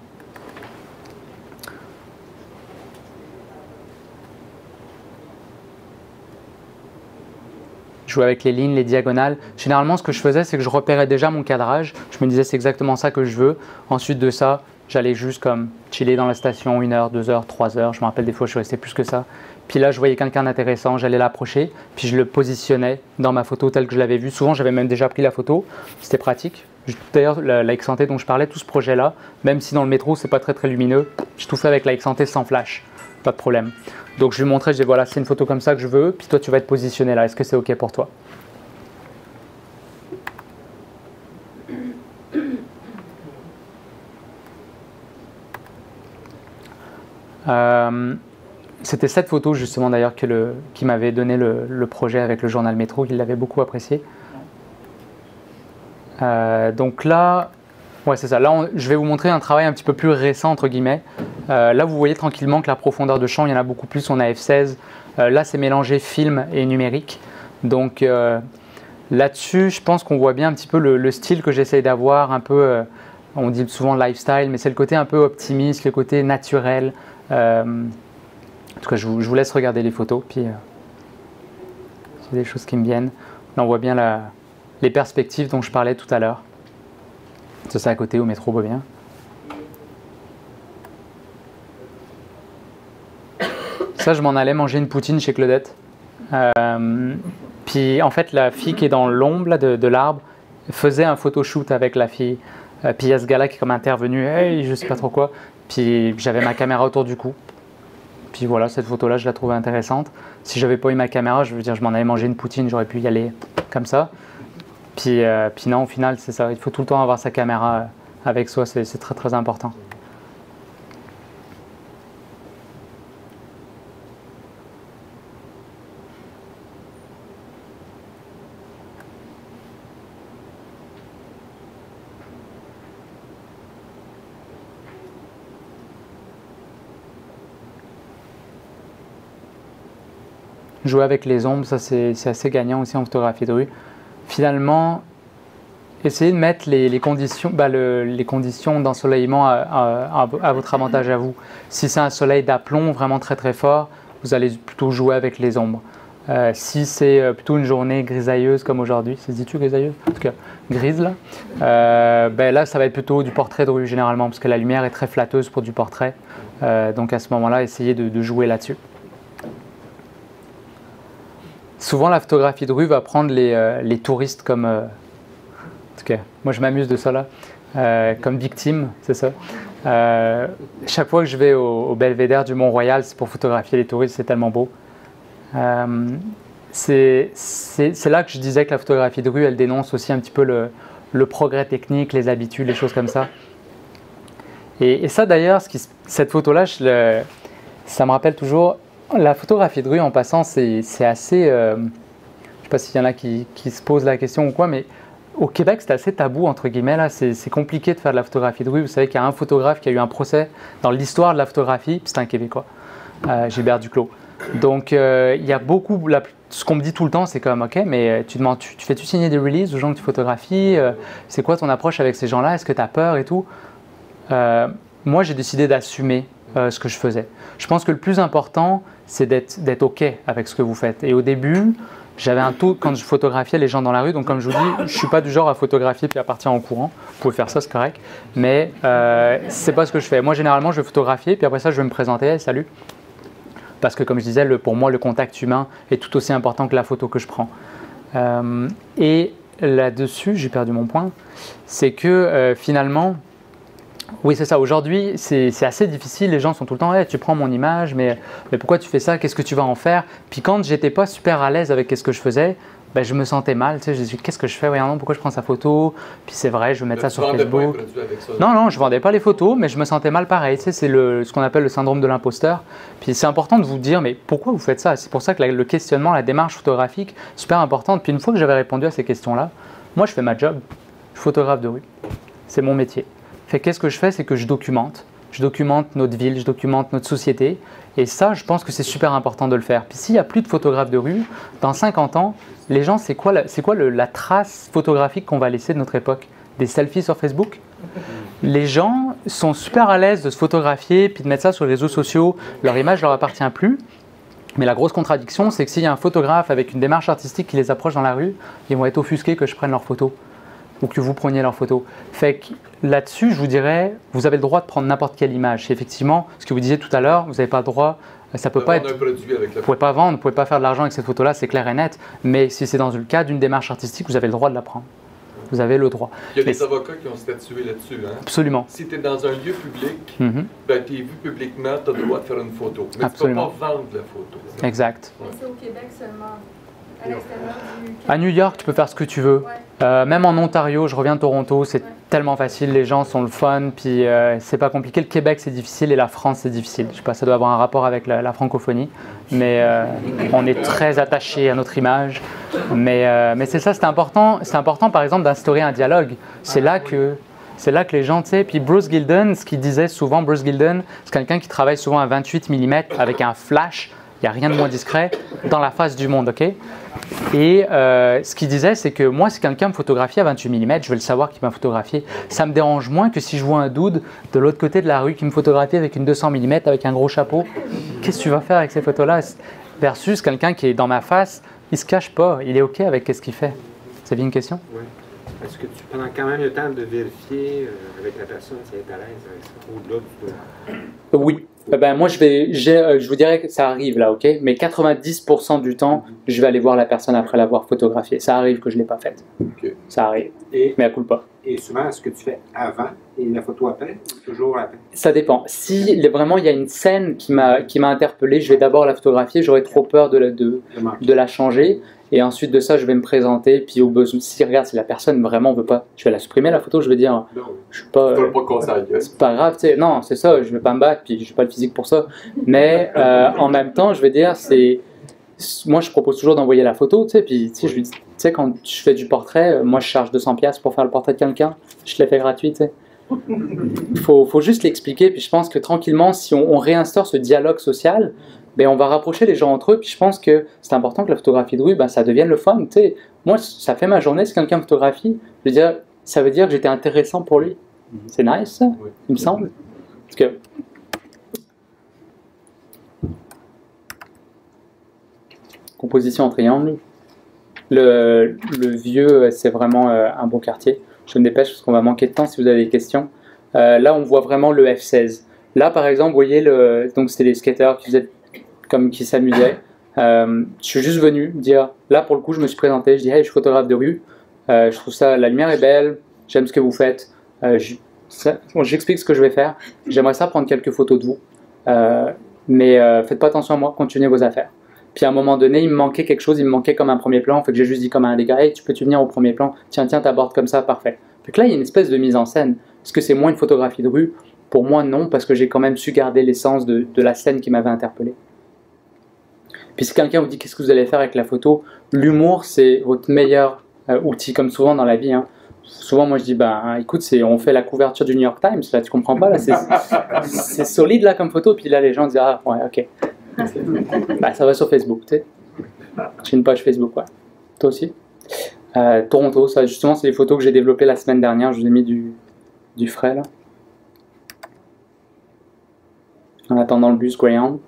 Jouer avec les lignes, les diagonales. Généralement, ce que je faisais, c'est que je repérais déjà mon cadrage. Je me disais, c'est exactement ça que je veux. Ensuite de ça, j'allais juste comme chiller dans la station 1 heure, 2 heures, 3 heures. Je me rappelle des fois, je suis resté plus que ça. Puis là, je voyais quelqu'un d'intéressant, j'allais l'approcher, puis je le positionnais dans ma photo telle que je l'avais vue. Souvent, j'avais même déjà pris la photo. C'était pratique. D'ailleurs, la X-Santé dont je parlais, tout ce projet-là, même si dans le métro, c'est pas très lumineux, j'ai tout fait avec la X-Santé sans flash. Pas de problème. Donc, je lui montrais, je disais, voilà, c'est une photo comme ça que je veux, puis toi, tu vas être positionné là. Est-ce que c'est OK pour toi ? C'était cette photo justement d'ailleurs qui m'avait donné le projet avec le journal Métro, qu'il l'avait beaucoup apprécié. Donc là, ouais c'est ça. Là, je vais vous montrer un travail un petit peu plus récent entre guillemets. Là, vous voyez tranquillement que la profondeur de champ, il y en a beaucoup plus. On a f16. Là, c'est mélangé film et numérique. Donc là-dessus, je pense qu'on voit bien un petit peu le style que j'essaye d'avoir, un peu. On dit souvent lifestyle, mais c'est le côté un peu optimiste, le côté naturel. En tout cas, je vous laisse regarder les photos, puis c'est des choses qui me viennent. Là, on voit bien les perspectives dont je parlais tout à l'heure. Ça, c'est à côté au métro Beaubien. Ça, je m'en allais manger une poutine chez Claudette. Puis, en fait, la fille qui est dans l'ombre de l'arbre faisait un photoshoot avec la fille. Puis, il y a ce gars-là qui est comme intervenu, hey, je sais pas trop quoi. Puis, j'avais ma caméra autour du cou. Puis voilà, cette photo-là, je la trouvais intéressante. Si j'avais pas eu ma caméra, je veux dire, je m'en avais mangé une poutine, j'aurais pu y aller comme ça. Puis non, au final, c'est ça. Il faut tout le temps avoir sa caméra avec soi, c'est très important. Jouer avec les ombres, ça c'est assez gagnant aussi en photographie de rue. Finalement, essayez de mettre les conditions, les conditions d'ensoleillement à votre avantage à vous. Si c'est un soleil d'aplomb vraiment très très fort, vous allez plutôt jouer avec les ombres. Si c'est plutôt une journée grisailleuse comme aujourd'hui, ça se dit-tu grisailleuse? En tout cas, grise là, là ça va être plutôt du portrait de rue généralement parce que la lumière est très flatteuse pour du portrait. Donc à ce moment-là, essayez de jouer là-dessus. Souvent la photographie de rue va prendre les touristes comme... en tout cas, moi je m'amuse de ça là, comme victime, c'est ça. Chaque fois que je vais au belvédère du Mont-Royal, c'est pour photographier les touristes, c'est tellement beau. C'est là que je disais que la photographie de rue, elle dénonce aussi un petit peu le progrès technique, les habitudes, les choses comme ça. Et ça d'ailleurs, cette photo-là, ça me rappelle toujours, la photographie de rue en passant, c'est assez, je ne sais pas s'il y en a qui se posent la question ou quoi, mais au Québec, c'est assez tabou, entre guillemets, là, c'est compliqué de faire de la photographie de rue. Vous savez qu'il y a un photographe qui a eu un procès dans l'histoire de la photographie, puis c'est un Québécois, Gilbert Duclos. Donc, il y a beaucoup, ce qu'on me dit tout le temps, c'est comme, ok, mais tu fais-tu signer des releases aux gens que tu photographies? C'est quoi ton approche avec ces gens-là? Est-ce que tu as peur et tout? Moi, j'ai décidé d'assumer ce que je faisais. Je pense que le plus important, c'est d'être ok avec ce que vous faites. Et au début, j'avais un taux quand je photographiais les gens dans la rue. Donc, comme je vous dis, je ne suis pas du genre à photographier puis à partir en courant. Vous pouvez faire ça, c'est correct. Mais c'est pas ce que je fais. Moi, généralement, je vais photographier puis après ça, je vais me présenter. Hey, salut. Parce que comme je disais, pour moi, le contact humain est tout aussi important que la photo que je prends. Et là-dessus, j'ai perdu mon point, c'est que finalement, oui c'est ça, aujourd'hui c'est assez difficile, les gens sont tout le temps hey, « tu prends mon image, mais pourquoi tu fais ça, qu'est-ce que tu vas en faire ?» Puis quand j'étais pas super à l'aise avec ce que je faisais, je me sentais mal, tu sais, je me suis dit qu'est-ce que je fais, non, pourquoi je prends sa photo, puis c'est vrai, je vais mettre ça sur Facebook. Non, je vendais pas les photos, mais je me sentais mal pareil, tu sais, c'est ce qu'on appelle le syndrome de l'imposteur. Puis c'est important de vous dire, mais pourquoi vous faites ça? C'est pour ça que le questionnement, la démarche photographique, super importante. Puis une fois que j'avais répondu à ces questions-là, moi je fais ma job, je suis photographe de rue, c'est mon métier. Fait qu'est-ce que je fais, c'est que je documente notre ville, je documente notre société. Et ça, je pense que c'est super important de le faire. Puis s'il n'y a plus de photographes de rue, dans 50 ans, les gens, c'est quoi la trace photographique qu'on va laisser de notre époque? Des selfies sur Facebook? Les gens sont super à l'aise de se photographier puis de mettre ça sur les réseaux sociaux. Leur image ne leur appartient plus. Mais la grosse contradiction, c'est que s'il y a un photographe avec une démarche artistique qui les approche dans la rue, ils vont être offusqués que je prenne leurs photos ou que vous preniez leurs photos. Fait que là-dessus, je vous dirais, vous avez le droit de prendre n'importe quelle image. C'est effectivement, ce que vous disiez tout à l'heure, vous n'avez pas le droit, ça peut pas être... Vous ne pouvez pas vendre, vous ne pouvez pas faire de l'argent avec cette photo-là, c'est clair et net. Mais si c'est dans le cadre d'une démarche artistique, vous avez le droit de la prendre. Vous avez le droit. Il y a des avocats qui ont statué là-dessus. Hein? Absolument. Si tu es dans un lieu public, tu es vu publiquement, tu as le droit de faire une photo. Mais absolument. Tu ne peux pas vendre la photo. Là. Exact. Mais c'est au Québec seulement. À l'extérieur du Québec. À New York, tu peux faire ce que tu veux. Ouais. Même en Ontario, je reviens de Toronto, c'est tellement facile, les gens sont le fun, puis c'est pas compliqué. Le Québec, c'est difficile et la France, c'est difficile. Je sais pas, ça doit avoir un rapport avec la francophonie, mais on est très attaché à notre image. Mais c'est ça, c'est important, par exemple, d'instaurer un dialogue. C'est là que les gens, tu sais, puis Bruce Gilden, ce qu'il disait souvent, Bruce Gilden, c'est quelqu'un qui travaille souvent à 28 mm avec un flash. Il n'y a rien de moins discret dans la face du monde, ok? Et ce qu'il disait, c'est que moi, si quelqu'un me photographie à 28 mm, je vais le savoir qu'il m'a photographié. Ça me dérange moins que si je vois un dude de l'autre côté de la rue qui me photographie avec une 200 mm, avec un gros chapeau. Qu'est-ce que tu vas faire avec ces photos-là? Versus quelqu'un qui est dans ma face, il ne se cache pas, il est ok avec ce qu'il fait. Ça vient une question? Oui. Est-ce que tu prends quand même le temps de vérifier avec la personne si elle est à l'aise avec ça, au-delà du... Oui. Moi, je vous dirais que ça arrive là, ok? Mais 90% du temps, je vais aller voir la personne après l'avoir photographiée. Ça arrive que je ne l'ai pas faite. Okay. Ça arrive. Mais elle coule pas. Et souvent, est-ce que tu fais avant et la photo après ou toujours après? Ça dépend. Si vraiment il y a une scène qui m'a interpellé, je vais d'abord la photographier. J'aurais trop peur de la changer. Et ensuite de ça, je vais me présenter. Puis au besoin, si la personne vraiment veut pas, je vais la supprimer la photo. Je vais dire, non, je suis pas. C'est pas grave, tu sais. Non, c'est ça. Je vais pas me battre. Puis j'ai pas le physique pour ça. Mais en même temps, je vais dire, moi, je propose toujours d'envoyer la photo, tu sais. Puis tu sais, je lui dis, tu sais, quand je fais du portrait, moi, je charge 200$ pour faire le portrait de quelqu'un. Je te l'ai fait gratuit, tu sais. Il faut juste l'expliquer. Puis je pense que tranquillement, si on réinstaure ce dialogue social, ben, on va rapprocher les gens entre eux. Puis je pense que c'est important que la photographie de rue, ben, ça devienne le fun. Tu sais, moi, ça fait ma journée si quelqu'un me photographie. Je veux dire, ça veut dire que j'étais intéressant pour lui. C'est nice, ça, il me semble. Parce que composition en triangle. Le vieux, c'est vraiment un bon quartier. Je me dépêche parce qu'on va manquer de temps si vous avez des questions. Là, on voit vraiment le F16. Là, par exemple, vous voyez, donc c'était des skateurs qui s'amusaient. Je suis juste venu dire, là, pour le coup, je me suis présenté. Je dis, hey, je suis photographe de rue. Je trouve ça, la lumière est belle. J'aime ce que vous faites. J'explique ce que je vais faire. J'aimerais ça prendre quelques photos de vous. Mais faites pas attention à moi. Continuez vos affaires. Puis à un moment donné, il me manquait quelque chose, il me manquait comme un premier plan. Fait que j'ai juste dit comme un des gars, hey, tu venir au premier plan? Tiens, t'abordes comme ça, parfait. Fait que là, il y a une espèce de mise en scène. Est-ce que c'est moins une photographie de rue? Pour moi, non, parce que j'ai quand même su garder l'essence de la scène qui m'avait interpellé. Puis si quelqu'un vous dit qu'est-ce que vous allez faire avec la photo, l'humour, c'est votre meilleur outil, comme souvent dans la vie. Hein. Souvent, moi, je dis, écoute, on fait la couverture du New York Times, là, tu comprends pas, là, c'est solide, là, comme photo. Puis là, les gens disent, ah, ouais, ok. Ça va sur Facebook, tu sais. J'ai une page Facebook, ouais. Toi aussi. Toronto, ça, justement, c'est les photos que j'ai développées la semaine dernière. Je vous ai mis du frais, là. En attendant le bus Greyhound.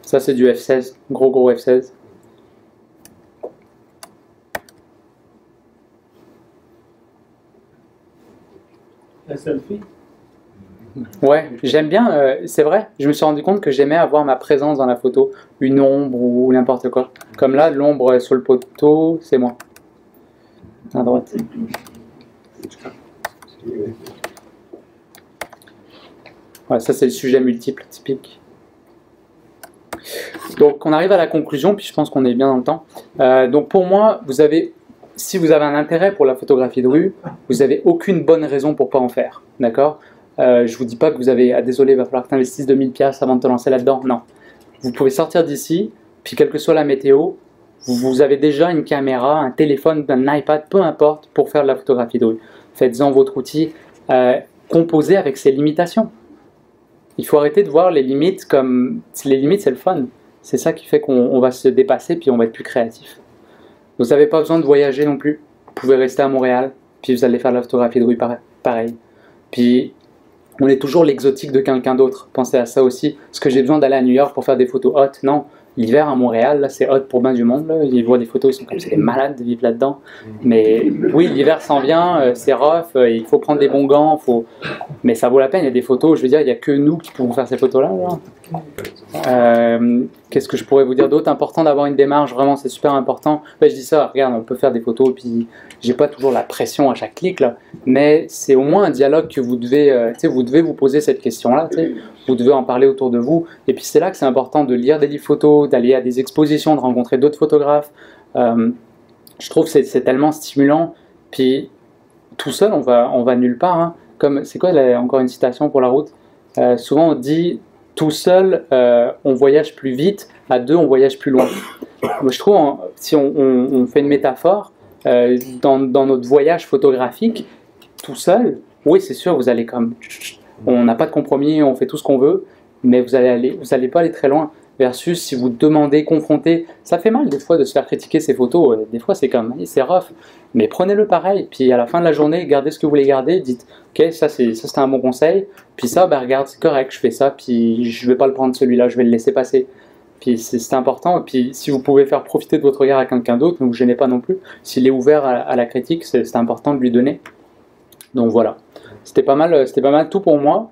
Ça, c'est du F16. Gros F16. La selfie? Ouais, j'aime bien, c'est vrai, je me suis rendu compte que j'aimais avoir ma présence dans la photo, une ombre ou n'importe quoi. Comme là, l'ombre sur le poteau, c'est moi. À droite. Ouais, ça c'est le sujet multiple, typique. Donc on arrive à la conclusion, puis je pense qu'on est bien dans le temps. Donc pour moi, si vous avez un intérêt pour la photographie de rue, vous n'avez aucune bonne raison pour ne pas en faire, d'accord ? Je vous dis pas que vous avez, désolé, il va falloir que tu investisses 2000 piastres avant de te lancer là-dedans. Non. Vous pouvez sortir d'ici, puis quelle que soit la météo, vous avez déjà une caméra, un téléphone, un iPad, peu importe, pour faire de la photographie de rue. Faites-en votre outil. Composez avec ses limitations. Il faut arrêter de voir les limites comme... Les limites, c'est le fun. C'est ça qui fait qu'on va se dépasser, puis on va être plus créatif. Vous n'avez pas besoin de voyager non plus. Vous pouvez rester à Montréal, puis vous allez faire de la photographie de rue pareil. Puis... on est toujours l'exotique de quelqu'un d'autre. Pensez à ça aussi. Est-ce que j'ai besoin d'aller à New York pour faire des photos hot? Non. L'hiver à Montréal, là, c'est hot pour bien du monde. Là. Ils voient des photos, ils sont comme c'est des malades de vivre là-dedans. Mais oui, l'hiver s'en vient, c'est rough, il faut prendre des bons gants, mais ça vaut la peine. Il y a des photos, je veux dire, il n'y a que nous qui pouvons faire ces photos-là. Qu'est-ce que je pourrais vous dire d'autre? Important d'avoir une démarche, vraiment, c'est super important. Je dis ça, regarde, on peut faire des photos, puis j'ai pas toujours la pression à chaque clic, là, mais c'est au moins un dialogue que vous devez, vous devez vous poser cette question-là, vous devez en parler autour de vous, et puis c'est là que c'est important de lire des livres photos, d'aller à des expositions, de rencontrer d'autres photographes. Je trouve que c'est tellement stimulant, puis tout seul, on va nulle part. Hein. Comme, c'est quoi, encore une citation pour la route? Souvent on dit, tout seul, on voyage plus vite, à deux, on voyage plus loin. Moi, je trouve, si on fait une métaphore, dans notre voyage photographique, tout seul, oui, c'est sûr, vous allez comme... On n'a pas de compromis, on fait tout ce qu'on veut, mais vous allez pas aller très loin. Versus si vous demandez, confrontez, ça fait mal des fois de se faire critiquer ces photos, des fois c'est comme, c'est rough, mais prenez-le pareil, puis à la fin de la journée, gardez ce que vous voulez garder, dites, ok, ça c'est un bon conseil, puis ça, regarde, c'est correct, je fais ça, puis je vais pas le prendre celui-là, je vais le laisser passer. Puis c'est important, puis si vous pouvez faire profiter de votre regard à quelqu'un d'autre, ne vous gênez pas non plus, s'il est ouvert à la critique, c'est important de lui donner. Donc voilà, c'était pas mal tout pour moi.